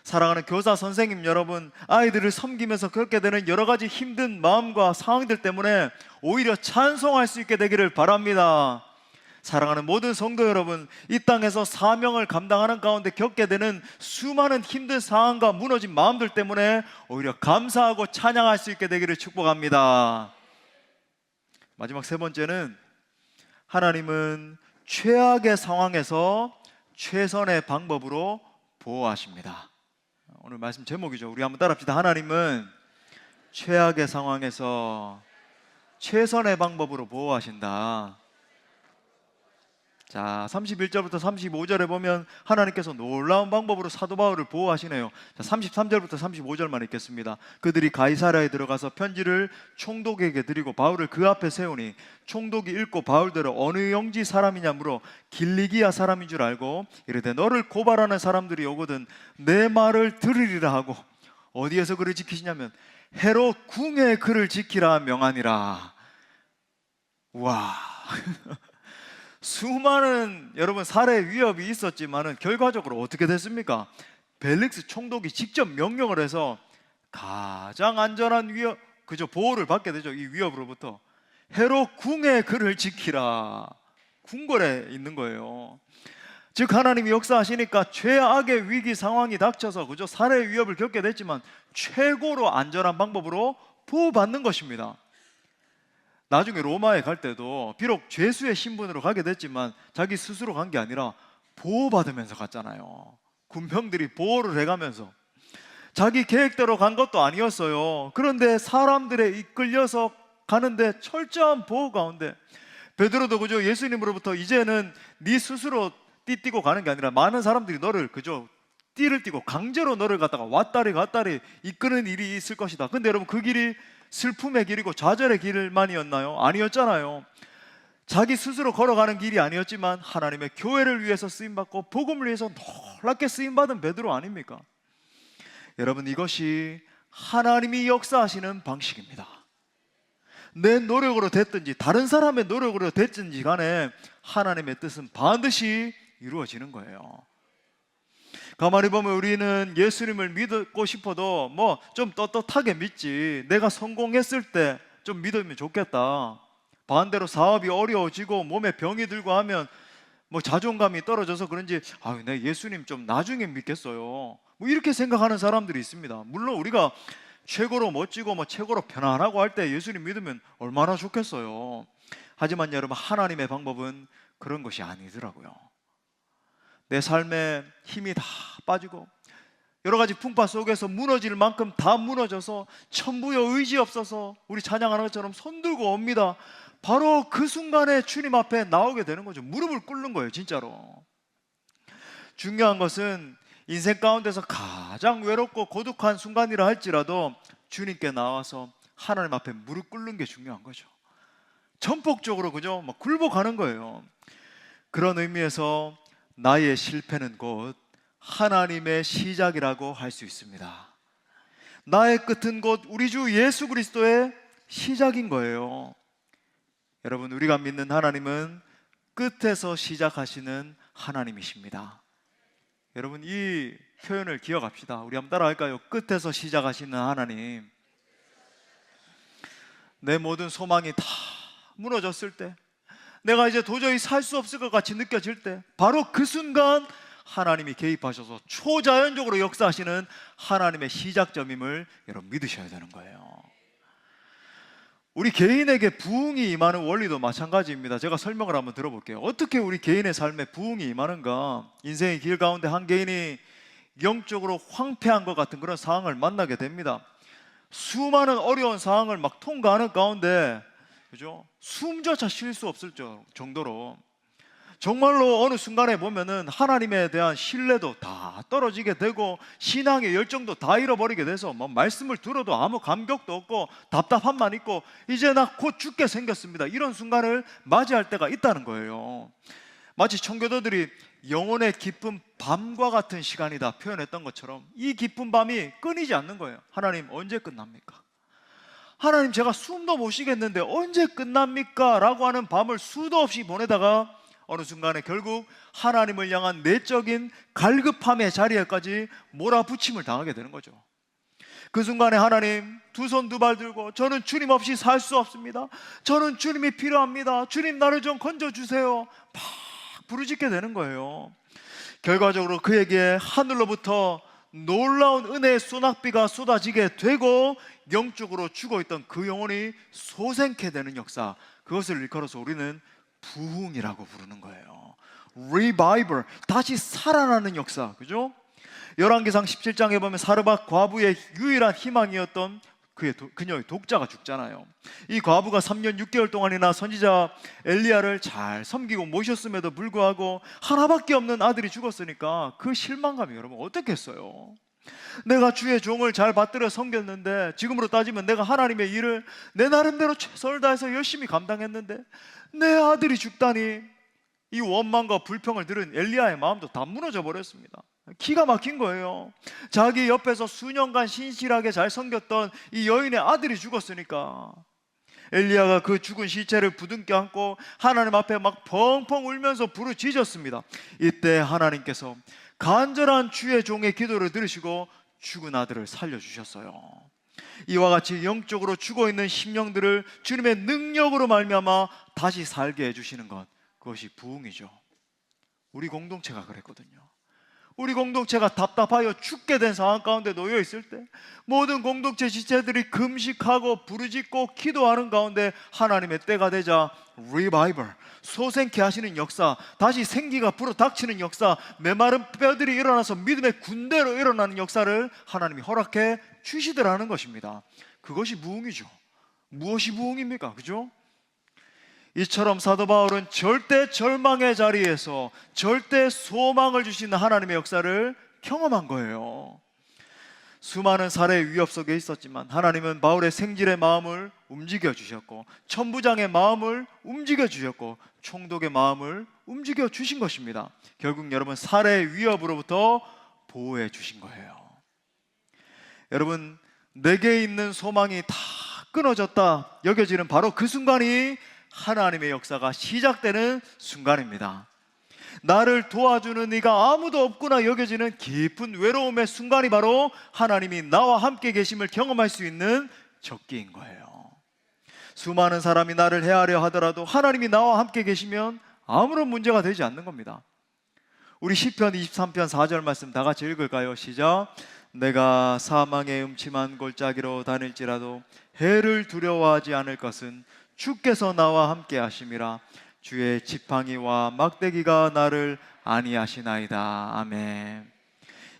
A: 사랑하는 교사 선생님 여러분, 아이들을 섬기면서 겪게 되는 여러 가지 힘든 마음과 상황들 때문에 오히려 찬송할 수 있게 되기를 바랍니다. 사랑하는 모든 성도 여러분, 이 땅에서 사명을 감당하는 가운데 겪게 되는 수많은 힘든 상황과 무너진 마음들 때문에 오히려 감사하고 찬양할 수 있게 되기를 축복합니다. 마지막 세 번째는, 하나님은 최악의 상황에서 최선의 방법으로 보호하십니다. 오늘 말씀 제목이죠. 우리 한번 따라합시다. 하나님은 최악의 상황에서 최선의 방법으로 보호하신다. 자, 31절부터 35절에 보면 하나님께서 놀라운 방법으로 사도 바울을 보호하시네요. 자, 33절부터 35절만 읽겠습니다. 그들이 가이사랴에 들어가서 편지를 총독에게 드리고 바울을 그 앞에 세우니 총독이 읽고 바울대로 어느 영지 사람이냐 물어 길리기아 사람인 줄 알고 이르되 너를 고발하는 사람들이 오거든 내 말을 들으리라 하고, 어디에서 그를 지키시냐면 헤롯 궁의 그를 지키라 명하니라. 와. 수많은 여러분 살해 위협이 있었지만은 결과적으로 어떻게 됐습니까? 벨릭스 총독이 직접 명령을 해서 가장 안전한 위협, 그저 보호를 받게 되죠. 이 위협으로부터. 헤롯 궁의 그를 지키라. 궁궐에 있는 거예요. 즉 하나님이 역사하시니까 최악의 위기 상황이 닥쳐서 그저 살해 위협을 겪게 됐지만 최고로 안전한 방법으로 보호받는 것입니다. 나중에 로마에 갈 때도 비록 죄수의 신분으로 가게 됐지만 자기 스스로 간 게 아니라 보호받으면서 갔잖아요. 군병들이 보호를 해가면서. 자기 계획대로 간 것도 아니었어요. 그런데 사람들에 이끌려서 가는데 철저한 보호 가운데, 베드로도 그저 예수님으로부터 이제는 네 스스로 띠띠고 가는 게 아니라 많은 사람들이 너를 그저 띠를 띠고 강제로 너를 갖다가 왔다리 갔다리 이끄는 일이 있을 것이다. 근데 여러분 그 길이 슬픔의 길이고 좌절의 길만이었나요? 아니었잖아요. 자기 스스로 걸어가는 길이 아니었지만 하나님의 교회를 위해서 쓰임받고 복음을 위해서 놀랍게 쓰임받은 베드로 아닙니까? 여러분 이것이 하나님이 역사하시는 방식입니다. 내 노력으로 됐든지 다른 사람의 노력으로 됐든지 간에 하나님의 뜻은 반드시 이루어지는 거예요. 가만히 보면 우리는 예수님을 믿고 싶어도 뭐 좀 떳떳하게 믿지, 내가 성공했을 때 좀 믿으면 좋겠다. 반대로 사업이 어려워지고 몸에 병이 들고 하면 뭐 자존감이 떨어져서 그런지 내가 예수님 좀 나중에 믿겠어요, 뭐 이렇게 생각하는 사람들이 있습니다. 물론 우리가 최고로 멋지고 뭐 최고로 편안하고 할 때 예수님 믿으면 얼마나 좋겠어요. 하지만 여러분 하나님의 방법은 그런 것이 아니더라고요. 내 삶에 힘이 다 빠지고 여러 가지 풍파 속에서 무너질 만큼 다 무너져서 천부여 의지 없어서 우리 찬양하는 것처럼 손들고 옵니다. 바로 그 순간에 주님 앞에 나오게 되는 거죠. 무릎을 꿇는 거예요, 진짜로. 중요한 것은 인생 가운데서 가장 외롭고 고독한 순간이라 할지라도 주님께 나와서 하나님 앞에 무릎 꿇는 게 중요한 거죠. 전폭적으로 그죠? 막 굴복하는 거예요. 그런 의미에서 나의 실패는 곧 하나님의 시작이라고 할 수 있습니다. 나의 끝은 곧 우리 주 예수 그리스도의 시작인 거예요. 여러분 우리가 믿는 하나님은 끝에서 시작하시는 하나님이십니다. 여러분 이 표현을 기억합시다. 우리 한번 따라할까요? 끝에서 시작하시는 하나님. 내 모든 소망이 다 무너졌을 때, 내가 이제 도저히 살 수 없을 것 같이 느껴질 때, 바로 그 순간 하나님이 개입하셔서 초자연적으로 역사하시는 하나님의 시작점임을 여러분 믿으셔야 되는 거예요. 우리 개인에게 부흥이 임하는 원리도 마찬가지입니다. 제가 설명을 한번 들어볼게요. 어떻게 우리 개인의 삶에 부흥이 임하는가? 인생의 길 가운데 한 개인이 영적으로 황폐한 것 같은 그런 상황을 만나게 됩니다. 수많은 어려운 상황을 막 통과하는 가운데 그죠? 숨조차 쉴 수 없을 정도로 정말로 어느 순간에 보면은 하나님에 대한 신뢰도 다 떨어지게 되고 신앙의 열정도 다 잃어버리게 돼서 뭐 말씀을 들어도 아무 감격도 없고 답답함만 있고 이제 나 곧 죽게 생겼습니다, 이런 순간을 맞이할 때가 있다는 거예요. 마치 청교도들이 영혼의 깊은 밤과 같은 시간이다 표현했던 것처럼 이 깊은 밤이 끊이지 않는 거예요. 하나님 언제 끝납니까? 하나님 제가 숨도 못 쉬겠는데 언제 끝납니까? 라고 하는 밤을 수도 없이 보내다가 어느 순간에 결국 하나님을 향한 내적인 갈급함의 자리에까지 몰아붙임을 당하게 되는 거죠. 그 순간에 하나님 두 손 두 발 들고 저는 주님 없이 살 수 없습니다, 저는 주님이 필요합니다, 주님 나를 좀 건져주세요 막 부르짖게 되는 거예요. 결과적으로 그에게 하늘로부터 놀라운 은혜의 소낙비가 쏟아지게 되고 영적으로 죽어있던 그 영혼이 소생케 되는 역사, 그것을 일컬어서 우리는 부흥이라고 부르는 거예요. Revival, 다시 살아나는 역사, 그죠? 열왕기상 17장에 보면 사르밧 과부의 유일한 희망이었던 그녀의 독자가 죽잖아요. 이 과부가 3년 6개월 동안이나 선지자 엘리야를 잘 섬기고 모셨음에도 불구하고 하나밖에 없는 아들이 죽었으니까 그 실망감이 여러분 어떻겠어요? 내가 주의 종을 잘 받들어 섬겼는데, 지금으로 따지면 내가 하나님의 일을 내 나름대로 최선을 다해서 열심히 감당했는데 내 아들이 죽다니. 이 원망과 불평을 들은 엘리야의 마음도 다 무너져 버렸습니다. 기가 막힌 거예요. 자기 옆에서 수년간 신실하게 잘 섬겼던 이 여인의 아들이 죽었으니까. 엘리야가 그 죽은 시체를 부둥켜 안고 하나님 앞에 막 펑펑 울면서 부르짖었습니다. 이때 하나님께서 간절한 주의 종의 기도를 들으시고 죽은 아들을 살려주셨어요. 이와 같이 영적으로 죽어있는 심령들을 주님의 능력으로 말미암아 다시 살게 해주시는 것, 그것이 부흥이죠. 우리 공동체가 그랬거든요. 우리 공동체가 답답하여 죽게 된 상황 가운데 놓여 있을 때 모든 공동체 지체들이 금식하고 부르짖고 기도하는 가운데 하나님의 때가 되자 리바이벌, 소생케 하시는 역사, 다시 생기가 불어닥치는 역사, 메마른 뼈들이 일어나서 믿음의 군대로 일어나는 역사를 하나님이 허락해 주시더라는 것입니다. 그것이 부흥이죠. 무엇이 부흥입니까? 그죠? 이처럼 사도 바울은 절대 절망의 자리에서 절대 소망을 주시는 하나님의 역사를 경험한 거예요. 수많은 살해의 위협 속에 있었지만 하나님은 바울의 생질의 마음을 움직여 주셨고, 천부장의 마음을 움직여 주셨고, 총독의 마음을 움직여 주신 것입니다. 결국 여러분, 살해의 위협으로부터 보호해 주신 거예요. 여러분, 내게 있는 소망이 다 끊어졌다 여겨지는 바로 그 순간이 하나님의 역사가 시작되는 순간입니다. 나를 도와주는 이가 아무도 없구나 여겨지는 깊은 외로움의 순간이 바로 하나님이 나와 함께 계심을 경험할 수 있는 적기인 거예요. 수많은 사람이 나를 해하려 하더라도 하나님이 나와 함께 계시면 아무런 문제가 되지 않는 겁니다. 우리 시편 23편 4절 말씀 다 같이 읽을까요? 시작. 내가 사망의 음침한 골짜기로 다닐지라도 해를 두려워하지 않을 것은 주께서 나와 함께 하심이라. 주의 지팡이와 막대기가 나를 안위하시나이다. 아멘.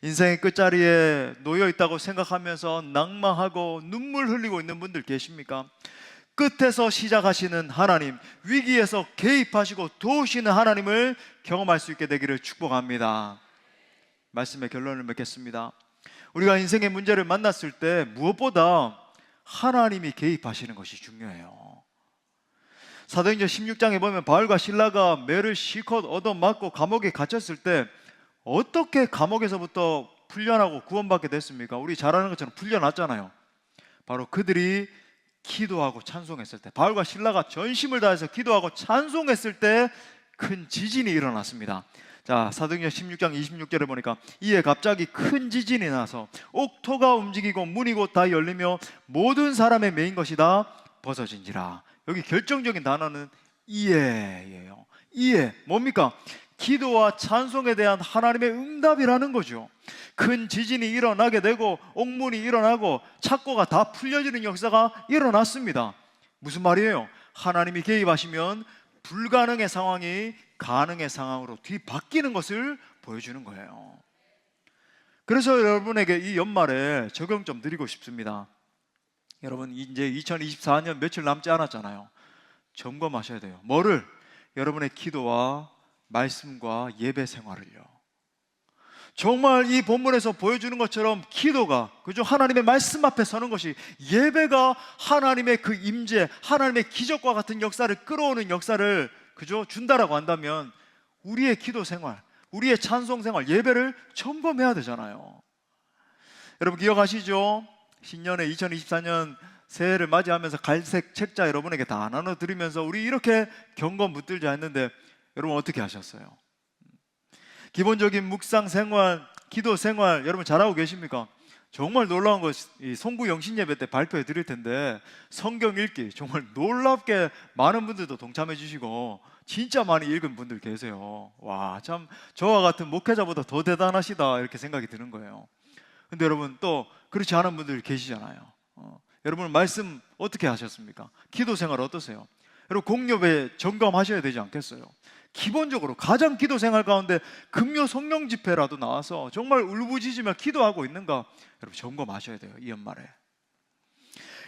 A: 인생의 끝자리에 놓여 있다고 생각하면서 낭망하고 눈물 흘리고 있는 분들 계십니까? 끝에서 시작하시는 하나님, 위기에서 개입하시고 도우시는 하나님을 경험할 수 있게 되기를 축복합니다. 말씀의 결론을 맺겠습니다. 우리가 인생의 문제를 만났을 때 무엇보다 하나님이 개입하시는 것이 중요해요. 사도행전 16장에 보면 바울과 실라가 매를 실컷 얻어맞고 감옥에 갇혔을 때 어떻게 감옥에서부터 풀려나고 구원받게 됐습니까? 우리 잘 아는 것처럼 풀려났잖아요. 바로 그들이 기도하고 찬송했을 때, 바울과 실라가 전심을 다해서 기도하고 찬송했을 때 큰 지진이 일어났습니다. 자, 사도행전 16장 26절에 보니까 이에 갑자기 큰 지진이 나서 옥토가 움직이고 문이 곧 다 열리며 모든 사람의 메인 것이 다 벗어진지라. 여기 결정적인 단어는 이에예요. 이에 뭡니까? 기도와 찬송에 대한 하나님의 응답이라는 거죠. 큰 지진이 일어나게 되고 옥문이 일어나고 착고가 다 풀려지는 역사가 일어났습니다. 무슨 말이에요? 하나님이 개입하시면 불가능의 상황이 가능의 상황으로 뒤바뀌는 것을 보여주는 거예요. 그래서 여러분에게 이 연말에 적용 좀 드리고 싶습니다. 여러분, 이제 2024년 며칠 남지 않았잖아요. 점검하셔야 돼요. 뭐를? 여러분의 기도와 말씀과 예배 생활을요. 정말 이 본문에서 보여주는 것처럼 기도가, 그죠? 하나님의 말씀 앞에 서는 것이, 예배가 하나님의 그 임재, 하나님의 기적과 같은 역사를 끌어오는 역사를, 그죠? 준다라고 한다면 우리의 기도 생활, 우리의 찬송 생활, 예배를 점검해야 되잖아요. 여러분 기억하시죠? 신년에 2024년 새해를 맞이하면서 갈색 책자 여러분에게 다 나눠드리면서 우리 이렇게 경건 붙들자 했는데 여러분 어떻게 하셨어요? 기본적인 묵상 생활, 기도 생활 여러분 잘하고 계십니까? 정말 놀라운 것, 이 송구 영신 예배 때 발표해 드릴 텐데 성경 읽기 정말 놀랍게 많은 분들도 동참해 주시고 진짜 많이 읽은 분들 계세요. 와, 참 저와 같은 목회자보다 더 대단하시다 이렇게 생각이 드는 거예요. 근데 여러분 또 그렇지 않은 분들 계시잖아요. 여러분 말씀 어떻게 하셨습니까? 기도 생활 어떠세요? 여러분 공예배 점검하셔야 되지 않겠어요? 기본적으로 가장 기도 생활 가운데 금요 성령 집회라도 나와서 정말 울부짖으며 기도하고 있는가 여러분 점검하셔야 돼요. 이 연말에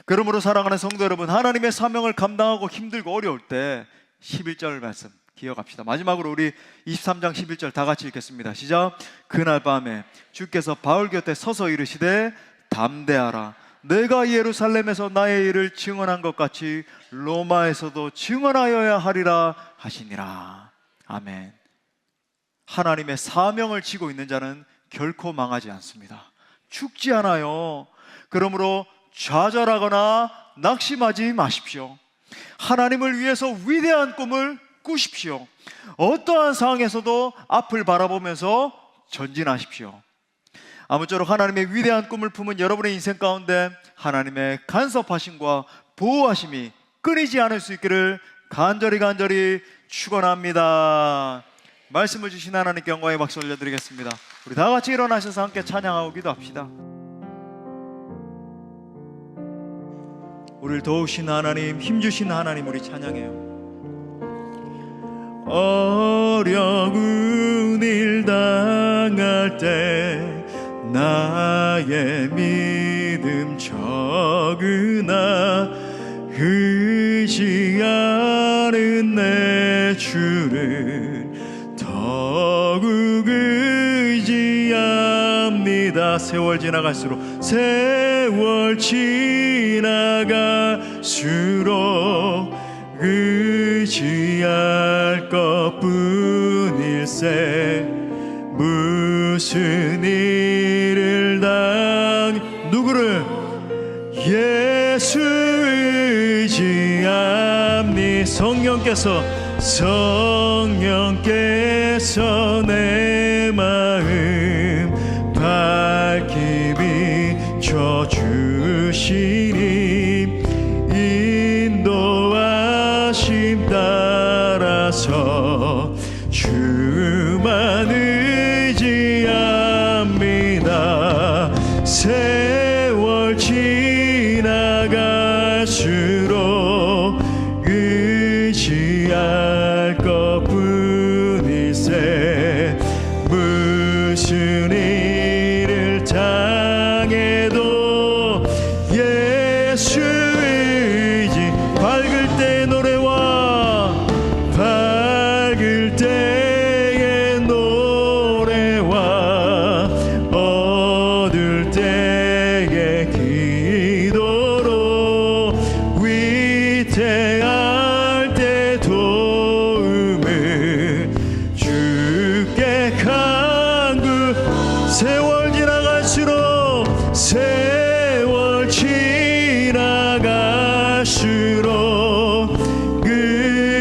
A: 그러므로 사랑하는 성도 여러분, 하나님의 사명을 감당하고 힘들고 어려울 때 11절 말씀 기억합시다. 마지막으로 우리 23장 11절 다 같이 읽겠습니다. 시작. 그날 밤에 주께서 바울 곁에 서서 이르시되 담대하라. 내가 예루살렘에서 나의 일을 증언한 것 같이 로마에서도 증언하여야 하리라 하시니라. 아멘. 하나님의 사명을 지고 있는 자는 결코 망하지 않습니다. 죽지 않아요. 그러므로 좌절하거나 낙심하지 마십시오. 하나님을 위해서 위대한 꿈을 꾸십시오. 어떠한 상황에서도 앞을 바라보면서 전진하십시오. 아무쪼록 하나님의 위대한 꿈을 품은 여러분의 인생 가운데 하나님의 간섭하심과 보호하심이 끊이지 않을 수 있기를 간절히 축원합니다. 말씀을 주신 하나님께 영광의 박수 올려드리겠습니다. 우리 다 같이 일어나셔서 함께 찬양하고 기도합시다. 우리를 도우신 하나님, 힘주신 하나님, 우리 찬양해요. 어려운 일 당할 때 나의 믿음 적으나 의지하는 내 주를 더욱 의지합니다. 세월 지나갈수록 의지할 것뿐일세. 무슨 일을 누구를? 예수 의지합니. 성령께서 내 마음 밝히 비춰주시니 인도하심 따라서 주만 의지합니다. 세월 지나갈수록 의지할 것뿐일세. 무슨 일을 당해도 예수 의지. 밝을 때의 노래와 밝을 때의 노래와 어두울 때의 기도로 위태할 때 도움을 주께 간구. 세월 지나갈수록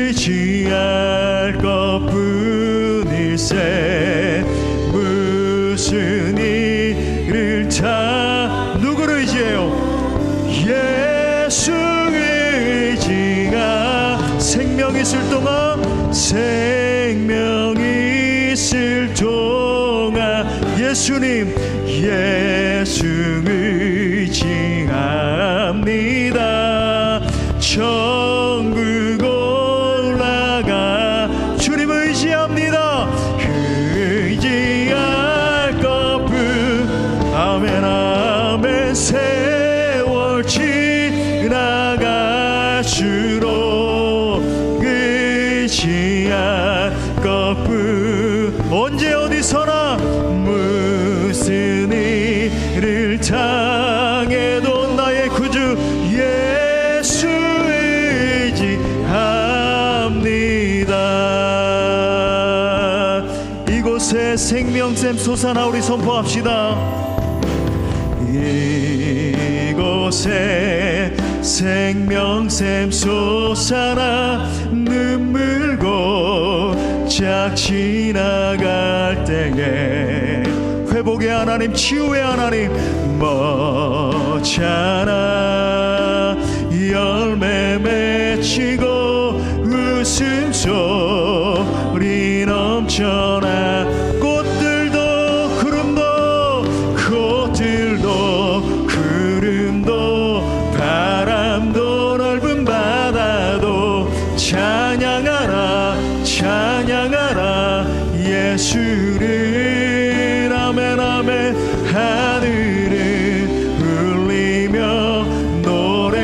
A: 의지할 것뿐일세. 무슨 일을 누구를 의지해요? 예수 의지가 생명 있을 동안 예수님 예수 의지합니다. 천국 올라가 주님 의지합니다. 의지할 것뿐. 아멘 아멘. 세월 지나갈수록 의지할 것뿐. 언제 어디서나 무슨 일을 당해도 나의 구주 예수 의지합니다. 이곳에 생명샘 솟아나 우리 선포합시다. 이곳에 생명샘 솟아나 눈물고 짝 지나갈 때에 회복의 하나님, 치유의 하나님 머잖아. 열매 맺히고 웃음소리 넘쳐나. 꽃들도 구름도 바람도 넓은 바다도 찬양하라 예수를. 아멘 아멘. 하늘을 울리며 노래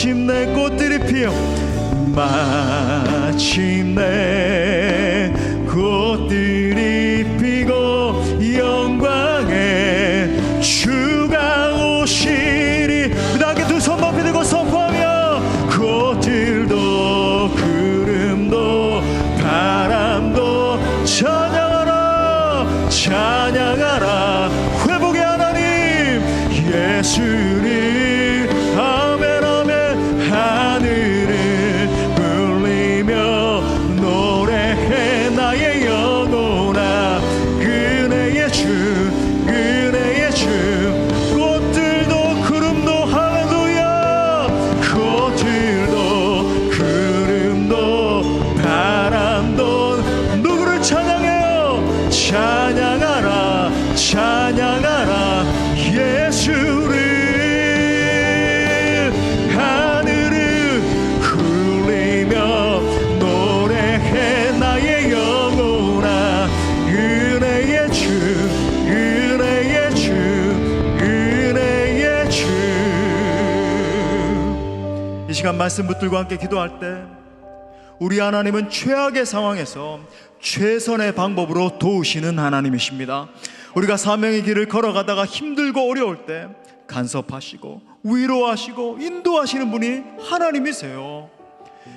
A: 마침내 꽃들이 피어 마침내 꽃들이 피고 영광의 주가 오시리. 나게 두 손 높이 들고 선포하며 꽃들도 구름도 바람도 찬양하라 찬양하라 회복의 하나님 예수를. 아멘 아멘. 하늘을 울리며 노래해 나의 영혼아 은혜의 주 은혜의 주. 꽃들도 구름도 할렐루야. 꽃들도 구름도 바람도 누구를 찬양해요. 찬양하라 찬양하라 예수를. 하늘을 울리며 노래해 나의 영혼아 은혜의 주 은혜의 주 은혜의 주. 이 시간 말씀 붙들고 함께 기도할 때 우리 하나님은 최악의 상황에서 최선의 방법으로 도우시는 하나님이십니다. 우리가 사명의 길을 걸어가다가 힘들고 어려울 때 간섭하시고 위로하시고 인도하시는 분이 하나님이세요.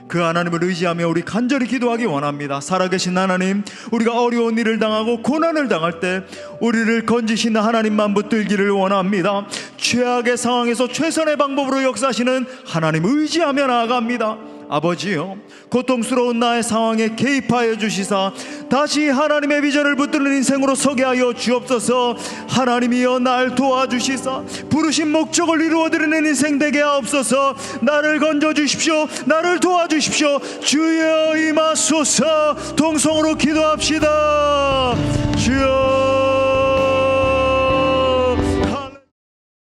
A: 그 하나님을 의지하며 우리 간절히 기도하기 원합니다. 살아계신 하나님, 우리가 어려운 일을 당하고 고난을 당할 때 우리를 건지시는 하나님만 붙들기를 원합니다. 최악의 상황에서 최선의 방법으로 역사하시는 하나님 의지하며 나아갑니다. 아버지요, 고통스러운 나의 상황에 개입하여 주시사 다시 하나님의 비전을 붙드는 인생으로 서게 하여 주옵소서. 하나님이여 날 도와주시사 부르신 목적을 이루어드리는 인생 되게 하옵소서. 나를 건져주십시오. 나를 도와주십시오. 주여 임하소서. 동성으로 기도합시다. 주여